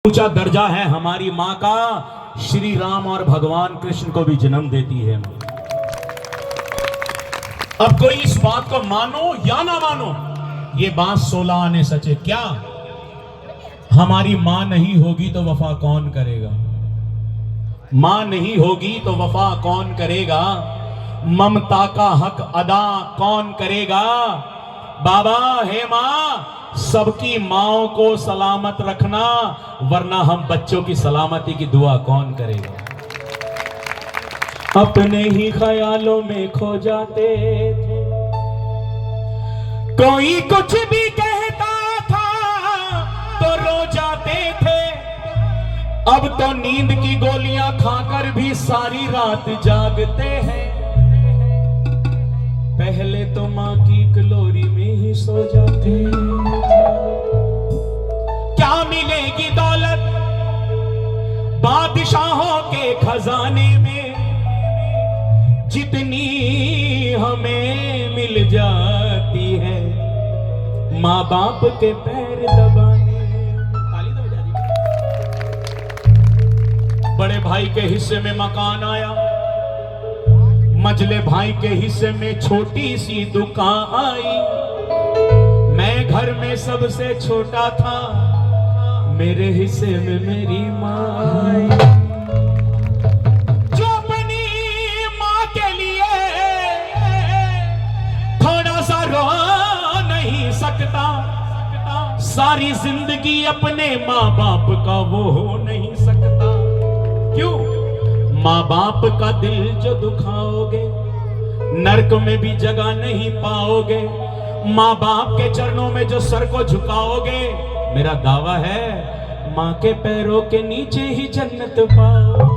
ऊंचा दर्जा है हमारी माँ का। श्री राम और भगवान कृष्ण को भी जन्म देती है माँ। अब कोई इस बात को मानो या ना मानो, ये बात 16 आने सचे। क्या हमारी माँ नहीं होगी तो वफा कौन करेगा? माँ नहीं होगी तो वफा कौन करेगा? ममता का हक अदा कौन करेगा? बाबा हे माँ, सबकी माओं को सलामत रखना, वरना हम बच्चों की सलामती की दुआ कौन करेगा? अपने ही ख्यालों में खो जाते थे, कोई कुछ भी कहता था तो रो जाते थे। अब तो नींद की गोलियां खाकर भी सारी रात जागते हैं। पहले तो माँ की कलोरी में ही सो जाते। क्या मिलेगी दौलत बादशाहों के खजाने में, जितनी हमें मिल जाती है माँ बाप के पैर दबाने। ताली दो बजा दी। बड़े भाई के हिस्से में मकान आया, मझले भाई के हिस्से में छोटी सी दुकान आई। मैं घर में सबसे छोटा था, मेरे हिस्से में मेरी माँ आई। जो अपनी माँ के लिए थोड़ा सा रो नहीं सकता, सारी जिंदगी अपने माँ बाप का वो हो नहीं सकता। क्यों? माँ बाप का दिल जो दुखाओगे, नरक में भी जगह नहीं पाओगे। माँ बाप के चरणों में जो सर को झुकाओगे, मेरा दावा है माँ के पैरों के नीचे ही जन्नत पाओ।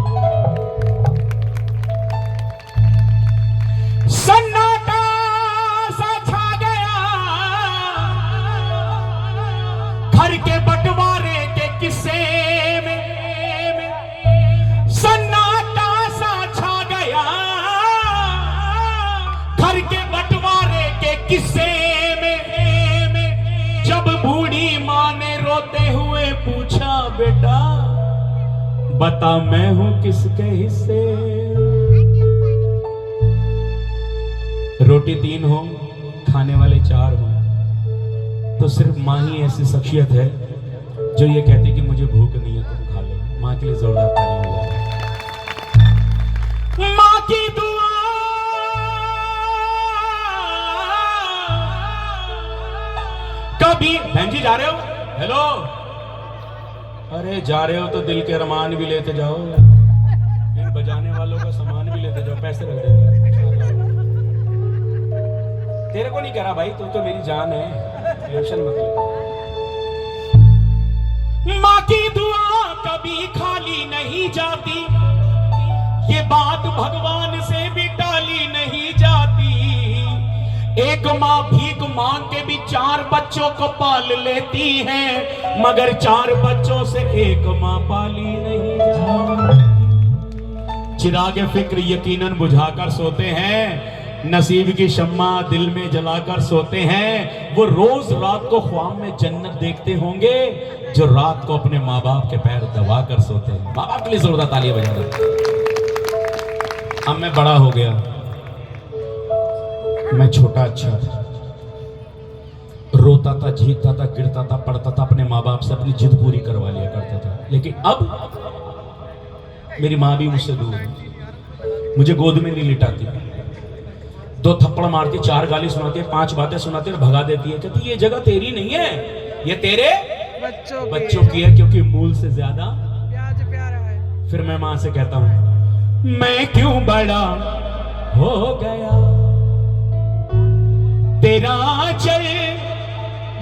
सन्नाटा सा छा गया घर के बंटवारे के किस्से में। सन्नाटा सा छा गया घर के बंटवारे के किस्से में। जब बूढ़ी माँ ने रोते हुए पूछा, बेटा बता मैं हूं किसके हिस्से? रोटी 3 हो, खाने वाले 4 हो, तो सिर्फ माँ ही ऐसी शख्सियत है जो ये कहती कि मुझे भूख नहीं है, तुम खा लो। माँ के लिए जोरदार ताली हो जाए। माँ की दुआ कभी। बहन जी जा रहे हो? हेलो, अरे जा रहे हो तो दिल के अरमान भी लेते जाओ, इन बजाने वालों का सामान भी लेते जाओ, पैसे रख देना। तेरे को नहीं कह रहा भाई, तू तो मेरी जान है, टेंशन मत ले। माँ की दुआ कभी खाली नहीं जाती, ये बात भगवान से भी टाली नहीं जाती। एक माँ भीख मांग के भी 4 बच्चों को पाल लेती है, मगर 4 बच्चों से एक माँ पाली नहीं जाती। चिराग फिक्र यकीनन बुझाकर सोते हैं, नसीब की शम्मा दिल में जलाकर सोते हैं। वो रोज रात को ख्वाब में जन्नत देखते होंगे, जो रात को अपने माँ बाप के पैर दबाकर सोते हैं। माँ बाप के लिए जोरदार तालियां बजा दो। अब मैं बड़ा हो गया, मैं छोटा अच्छा था, रोता था, झीकता था, गिरता था, पढ़ता था, अपने माँ बाप से अपनी जिद पूरी करवा लिया करता था। लेकिन अब मेरी माँ भी मुझसे दूर है, मुझे गोद में नहीं लिटाती, 2 थप्पड़ मारती, 4 गाली सुनाती है, 5 बातें सुनाती है और भगा देती है। कहती ये जगह तेरी नहीं है, ये तेरे बच्चों की है, क्योंकि मूल से ज्यादा प्यारा है। फिर मैं माँ से कहता हूं, मैं क्यों बड़ा हो गया, तेरा चल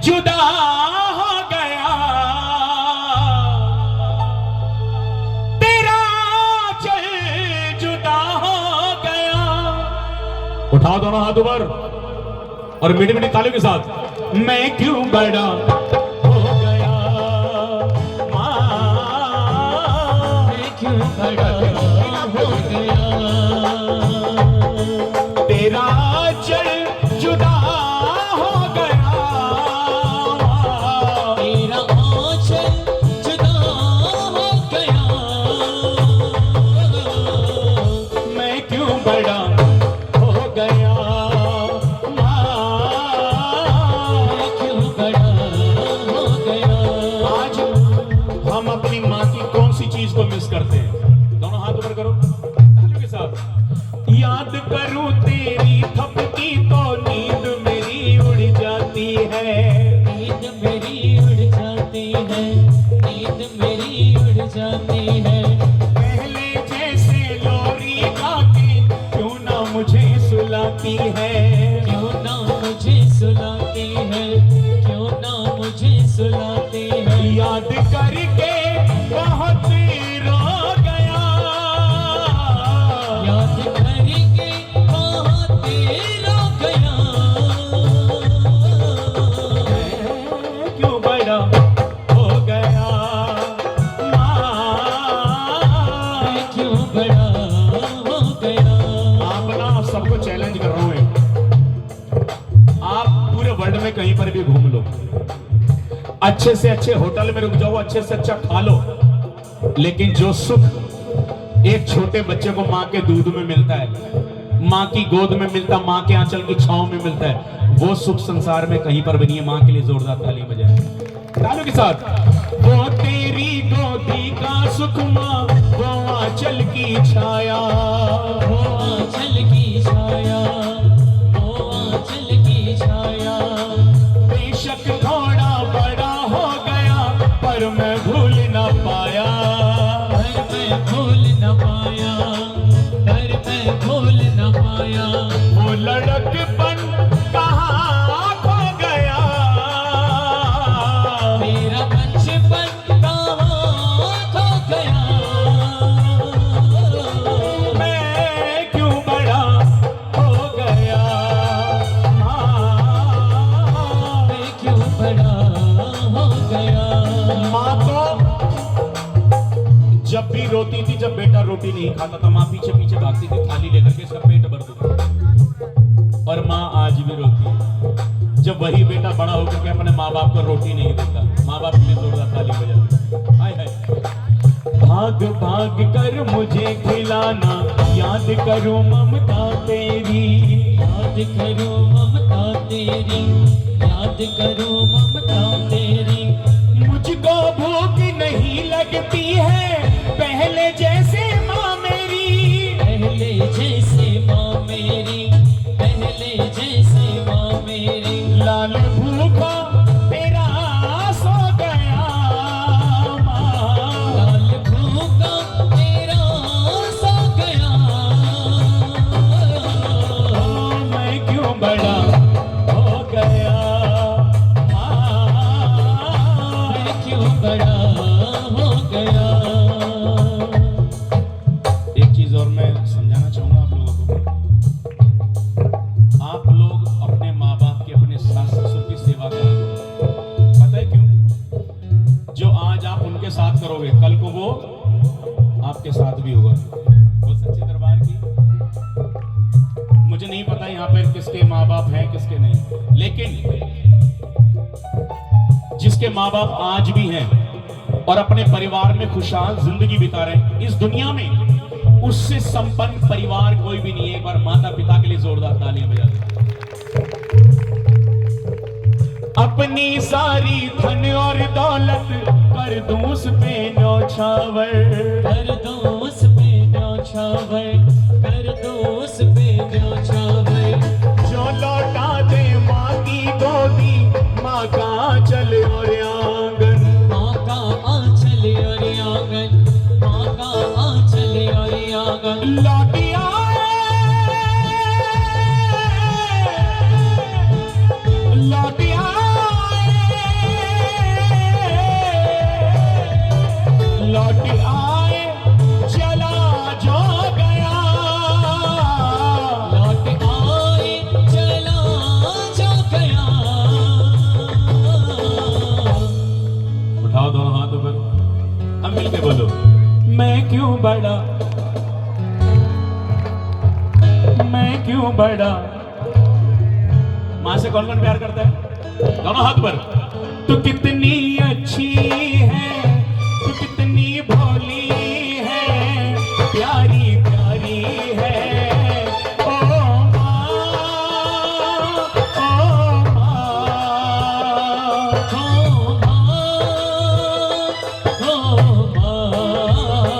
जुदा हो गया, तेरा चल जुदा हो गया। उठाओ दोनों हाथ ऊपर और मीठी मीठी तालियों के साथ। मैं क्यों बड़ा हो गया माँ, मैं क्यों बड़ा हो गया, तेरा चल जुदा हो गया, तेरा चल जुदा इसको मिस करते हैं। दोनों हाथ ऊपर करो तालियों के साथ। याद करूं तेरी थपकी तो नींद मेरी उड़ जाती है, नींद मेरी उड़ जाती है, नींद मेरी उड़ जाती है। पहले जैसे लोरी गा के क्यों ना मुझे सुलाती है, क्यों ना मुझे सुलाती है, क्यों ना मुझे सुलाती है। याद करके बहुत रो गया, याद करके बहुत रो गया। मैं क्यों बड़ा हो गया मैं क्यों बड़ा हो गया। आप ना सबको चैलेंज कर रहा हूं मैं, आप पूरे वर्ल्ड में कहीं पर भी घूम लो, अच्छे से अच्छे होटल में रुक जाओ, अच्छे से अच्छा खा लो, लेकिन जो सुख एक छोटे बच्चे को मां के दूध में मिलता है, मां की गोद में मिलता, मां के आंचल की छांव में मिलता है, वो सुख संसार में कहीं पर भी नहीं है। मां के लिए जोरदार ताली बजाएं तालियों के साथ। वो तेरी गोदी का सुख मां, वो आंचल की छाया, वो आंचल की छाया, वो आंचल की छाया। बेशक थोड़ा बड़ा हो गया पर मैं भूल न पाया, पर मैं भूल न पाया, पर मैं भूल न पाया। वो लड़कपन कहाँ खो गया, मेरा बचपन कहाँ खो गया। मैं क्यों बड़ा हो गया मैं क्यों बड़ा हो गया। माँ तो जब भी रोती थी, जब बेटा रोटी नहीं खाता था, माँ पीछे पीछे भागती थी थाली लेकर के, इसका पेट भर दो। और माँ आज भी रोती है जब वही बेटा बड़ा होकर के अपने माँ बाप को रोटी नहीं देता। माँ बाप के लिए जोरदार ताली बजाते। हाय हाय। भाग भाग कर मुझे खिलाना, याद करूं ममता तेरी, याद करो ममता तेरी, याद करो ममता तेरी। मुझको भूख नहीं लगती है पहले जैसे माँ मेरी, पहले जैसे माँ मेरी, पहले जैसे माँ मेरी। लाल भूखा तेरा सो गया माँ, लाल भूखा तेरा सो गया। मैं क्यों बड़ा हो गया मैं क्यों बड़ा हो गया। एक चीज और मैं समझाना चाहूंगा आप लोगों को, आप लोग अपने माँ बाप की, अपने सास ससुर की सेवा करो। पता है क्यों? जो आज आप उनके साथ करोगे, कल को वो आपके साथ भी होगा। वो सच्चे दरबार की, मुझे नहीं पता यहाँ पर किसके माँ बाप हैं किसके नहीं, लेकिन जिसके माँ बाप आज भी हैं और अपने परिवार में खुशहाल जिंदगी बिता रहे हैं इस दुनिया में, उससे संपन्न परिवार कोई भी नहीं है। एक बार माता पिता के लिए जोरदार तालियां बजा दें। अपनी सारी धन और दौलत कर दूं उस पे न्यौछावर, कर दो उस पे न्यौछावर, कर दो उस पे न्यौछावर। जो लौटा दे माँ की गोदी, माँ का आंचल और आंगन, माँ का आंचल और आंगन, माँ का आंचल और आंगन। लौटी आए, लौटी आए, लौटी आए, चला जो गया, लौट आए चला जो गया। उठाओ दोनों हाथों पर, अब मिलके बोलो, मैं क्यों बड़ा, मैं क्यों बड़ा। माँ से कौन कौन प्यार करता है? दोनों हाथ पर। तू कितनी अच्छी है, तू कितनी भोली है, प्यारी प्यारी है ओ माँ, ओ माँ। हो माँ, हो माँ।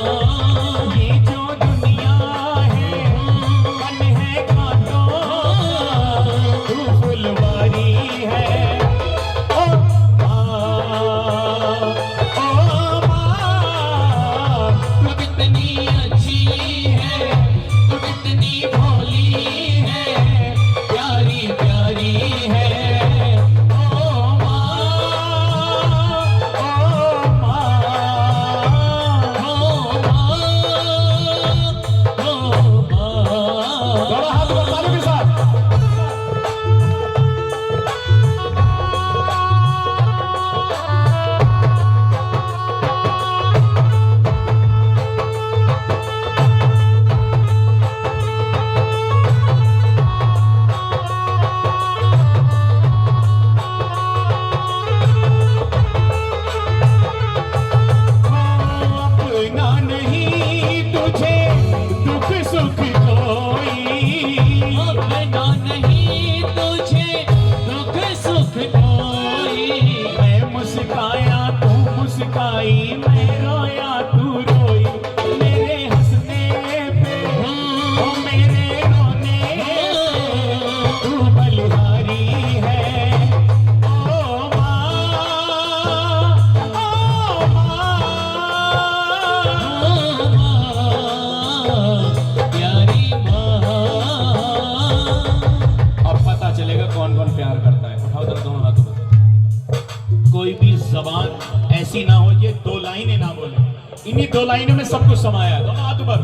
इन्हीं दो लाइनों में सब कुछ समाया है। दोनों हाथ ऊपर।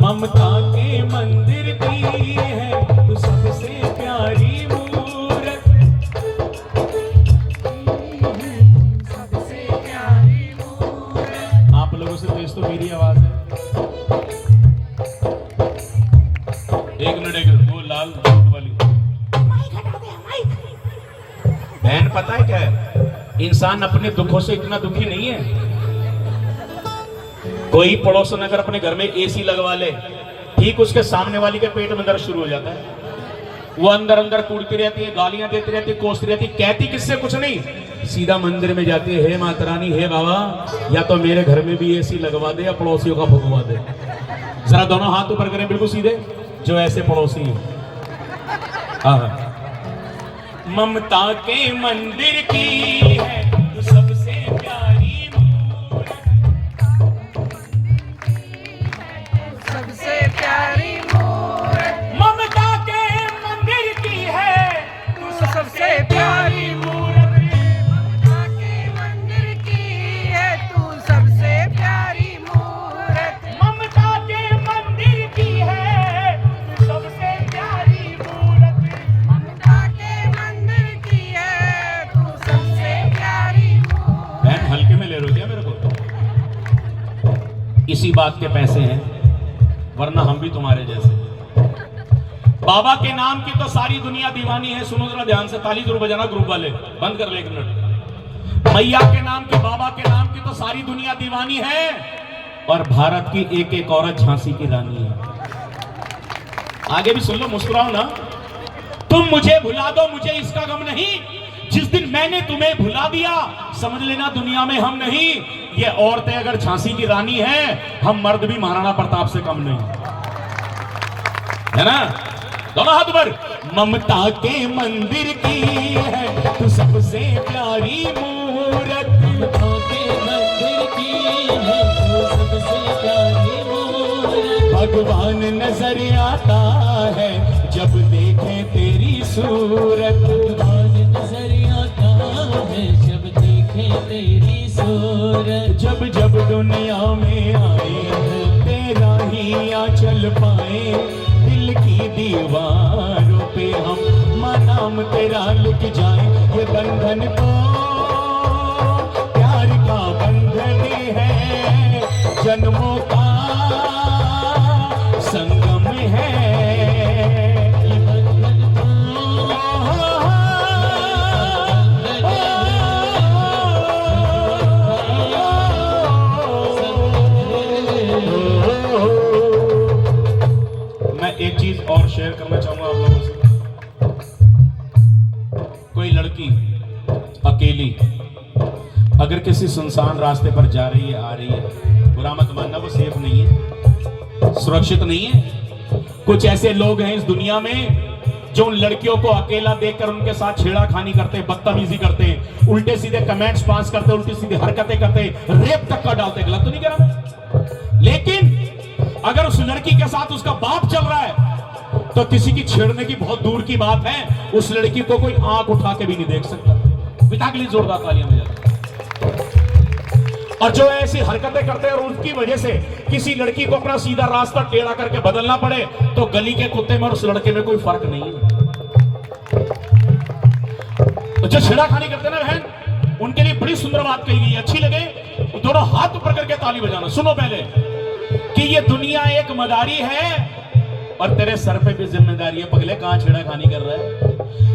ममता के मंदिर की है तू सबसे प्यारी मूरत, सबसे प्यारी मूरत। आप लोगों से तेज तो मेरी आवाज है। एक मिनट, वो लाल सूट वाली बहन, पता है क्या है, इंसान अपने दुखों से इतना दुखी नहीं है। कोई पड़ोसन अगर अपने घर में एसी लगवा ले, ठीक उसके सामने वाली के पेट में दर्द शुरू हो जाता है। वो अंदर अंदर कूदती रहती है, गालियां देती रहती है, कोसती रहती है, कहती किससे कुछ नहीं, सीधा मंदिर में जाती है, हे माता रानी, हे बाबा, या तो मेरे घर में भी एसी लगवा दे या पड़ोसियों का भगवा दे। जरा दोनों हाथ ऊपर करें बिल्कुल सीधे, जो ऐसे पड़ोसी हैं। हाँ, ममता के मंदिर की है तू सबसे प्यारी मूरत, सबसे प्यारी मूरत। ममता के मंदिर की है तू सबसे प्यारी मूरत, ममता के मंदिर की है तू सबसे प्यारी मूरत। ममता के मंदिर की है तू सबसे प्यारी मूरत। ममता के मंदिर की है तू सबसे प्यारी मूरत। बहन हल्के में ले लो क्या मेरे को? इसी बात के पैसे हैं, वरना हम भी तुम्हारे जैसे। बाबा के नाम की तो सारी दुनिया दीवानी है। सुनो जरा ध्यान से, ताली जरूर बजाना ग्रुप वाले, बंद कर ले एक मिनट। मैया के नाम की, बाबा के नाम की तो सारी दुनिया दीवानी है, और भारत की एक एक औरत झांसी की रानी है। आगे भी सुन लो, मुस्कुराओ ना। तुम मुझे भुला दो, मुझे इसका गम नहीं, जिस दिन मैंने तुम्हें भुला दिया, समझ लेना दुनिया में हम नहीं। ये औरतें अगर झांसी की रानी हैं, हम मर्द भी महाराणा प्रताप से कम नहीं, है ना? दोनों हाथ पर। ममता के मंदिर की है तू सबसे प्यारी मूरत, ममता के मंदिर की है तू सबसे प्यारी मूरत। भगवान नजर आता है जब देखे तेरी सूरत, भगवान नजर आता है जब देखे तेरी सूरत। जब जब दुनिया में आए तेरा ही आंचल पाए, दिल की दीवारों पे हम नाम तेरा लिख जाए। ये बंधन तो प्यार का बंधन है, जन्मों का संगम है। ये बंधन मैं एक चीज और शेयर करना चाहूंगा आप लोगों से। कोई लड़की अकेली अगर किसी सुनसान रास्ते पर जा रही है, आ रही है, बुरा मत मानना, वो सेफ नहीं है, सुरक्षित नहीं है। कुछ ऐसे लोग हैं इस दुनिया में जो उन लड़कियों को अकेला देखकर उनके साथ छेड़ाखानी करते, बदतमीजी करते, उल्टे सीधे कमेंट्स पास करते, उल्टी सीधी हरकतें करते, रेप तक कर डालते। गलत तो नहीं कह रहा मैं, लेकिन अगर उस लड़की के साथ उसका बाप चल रहा है तो किसी की छेड़ने की बहुत दूर की बात है, उस लड़की को कोई आंख उठा के भी नहीं देख सकता। पिता के लिए जोरदार तालियां बजाते। और जो ऐसी हरकतें करते हैं और उनकी वजह से किसी लड़की को अपना सीधा रास्ता टेढ़ा करके बदलना पड़े, तो गली के कुत्ते में और उस लड़के में कोई फर्क नहीं है। तो जो छेड़ाखानी करते ना बहन, उनके लिए बड़ी सुंदर बात कही गई, अच्छी लगे तो दोनों हाथ ऊपर करके ताली बजाना। सुनो पहले कि ये दुनिया एक मदारी है और तेरे सर पे भी जिम्मेदारी है। पगले कहां छेड़ाखानी कर रहा है?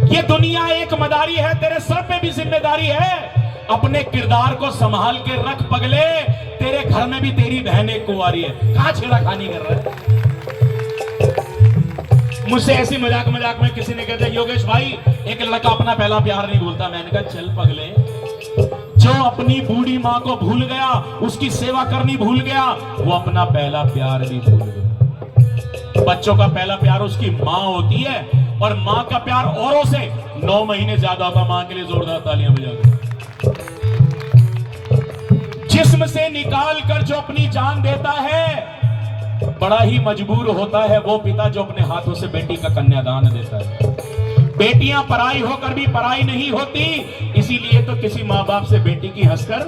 ये दुनिया एक मदारी है, तेरे सर पे भी जिम्मेदारी है। अपने किरदार को संभाल के रख पगले, तेरे घर में भी तेरी बहन एक कुंवारी है। कहां छेड़ाखानी कर रहा है? मुझसे ऐसी मजाक मजाक में किसी ने कहता, योगेश भाई एक लड़का अपना पहला प्यार नहीं भूलता। मैंने कहा चल पगले, जो अपनी बूढ़ी माँ को भूल गया, उसकी सेवा करनी भूल गया, वो अपना पहला प्यार भी भूल गया। बच्चों का पहला प्यार उसकी माँ होती है, और माँ का प्यार औरों से 9 महीने ज्यादा होता। माँ के लिए जोरदार तालियां बजा दो। जिस्म से निकाल कर जो अपनी जान देता है, बड़ा ही मजबूर होता है वो पिता जो अपने हाथों से बेटी का कन्यादान देता है। बेटियां पराई होकर भी पराई नहीं होती, इसीलिए तो किसी माँ बाप से बेटी की हंसकर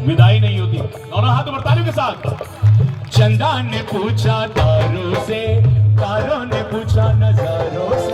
विदाई नहीं होती। दोनों हाथ ऊपर तालियों के साथ। चंदा ने पूछा तारों से, तारों ने पूछा नजारों से।